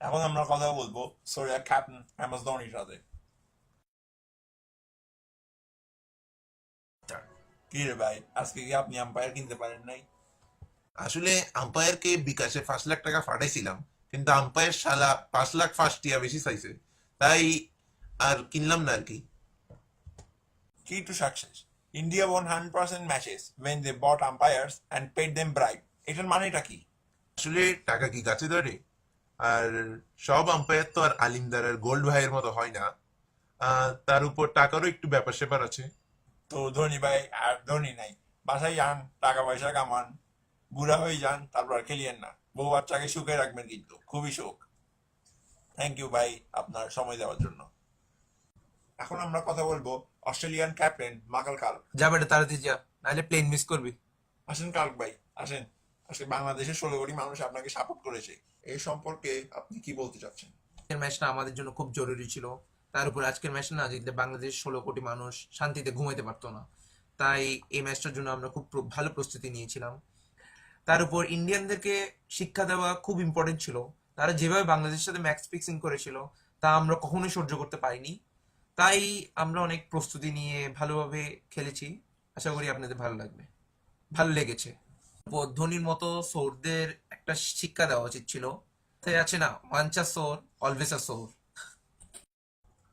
এখন আমরা কথা বলবো সোরিয়া ক্যাপ্টেন এমএস ধোনির সাথে। কি রে ভাই, আজকে কি আপনি আম্পায়ার কিনতে পারেন নাই? আসলে আম্পায়ারকে বিকাশে 5 লাখ টাকা পাঠাইছিলাম, কিন্তু আম্পায়ার শালা 5 লাখ ফার্স্ট টিয়া বেশি চাইছে, তাই আর কিনলাম না আর কি। Key to success. India won 100% matches when they bought umpires and paid them bribe. এটার মানেটা কি? আসলে টাকা কি গাছে ধরে? আর সব আম্পায়ার তো আর আলিমদার আর গোল্ড ভাইয়ের মতো হয় না। তার উপর টাকারও একটু ব্যাপার স্যাপার আছে। তো ধনী ভাই আর ধনী নাই, বাসায় যান, টাকা পয়সা কামান, বুড়া হয়ে যান, তারপর আর খেলিয়েন না। বউ বাচ্চাকে সুখে রাখবেন, কিন্তু খুবই শোক। থ্যাংক ইউ ভাই আপনার সময় দেওয়ার জন্য। এখন আমরা কথা বলবো অস্ট্রেলিয়ান ক্যাপ্টেন মাইকেল কার্ক। যা বেটা তাড়াতাড়ি যা, নাহলে প্লেন মিস করবি। আসেন কার্ক ভাই, আসেন। আজকে বাংলাদেশের 16 কোটি মানুষ আপনাকে সাপোর্ট করেছে, এই সম্পর্কে আপনি কি বলতে চাচ্ছেন? আজকের ম্যাচটা আমাদের জন্য খুব জরুরি ছিল। তার উপর আজকের ম্যাচটা না জিতলে বাংলাদেশ 16 কোটি মানুষ শান্তিতে ঘুমাইতে পারতো না। তাই এই ম্যাচটার জন্য আমরা খুব ভালো প্রস্তুতি নিয়েছিলাম। তার উপর ইন্ডিয়ানদেরকে শিক্ষা দেওয়া খুব ইম্পর্টেন্ট ছিল। তারা যেভাবে বাংলাদেশের সাথে ম্যাচ ফিক্সিং করেছিল তা আমরা কখনোই সহ্য করতে পারিনি। তাই আমরা অনেক প্রস্তুতি নিয়ে ভালোভাবে খেলেছি। আশা করি আপনাদের ভালো লাগবে, ভালো লেগেছে। ধোনির মতো সোরদের একটা শিক্ষা দেওয়া উচিত ছিল। তাই আছে না, once a Soar always a সোর।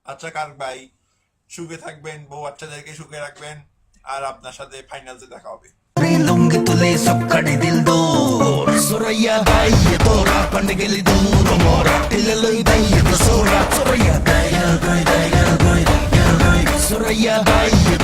আচ্ছা কার্ক ভাই, সুখে থাকবেন, বউ বাচ্চাদেরকে সুখে রাখবেন, আর আপনার সাথে ফাইনালসে দেখা হবে। लुंगी तुले सपकड़े दिल दूर सुरैया दाई ये तोरा पंडगली दूर मोरा टिललोई दाई ये तो सोरा सुरैया दाई गोई सुरैया दाई ये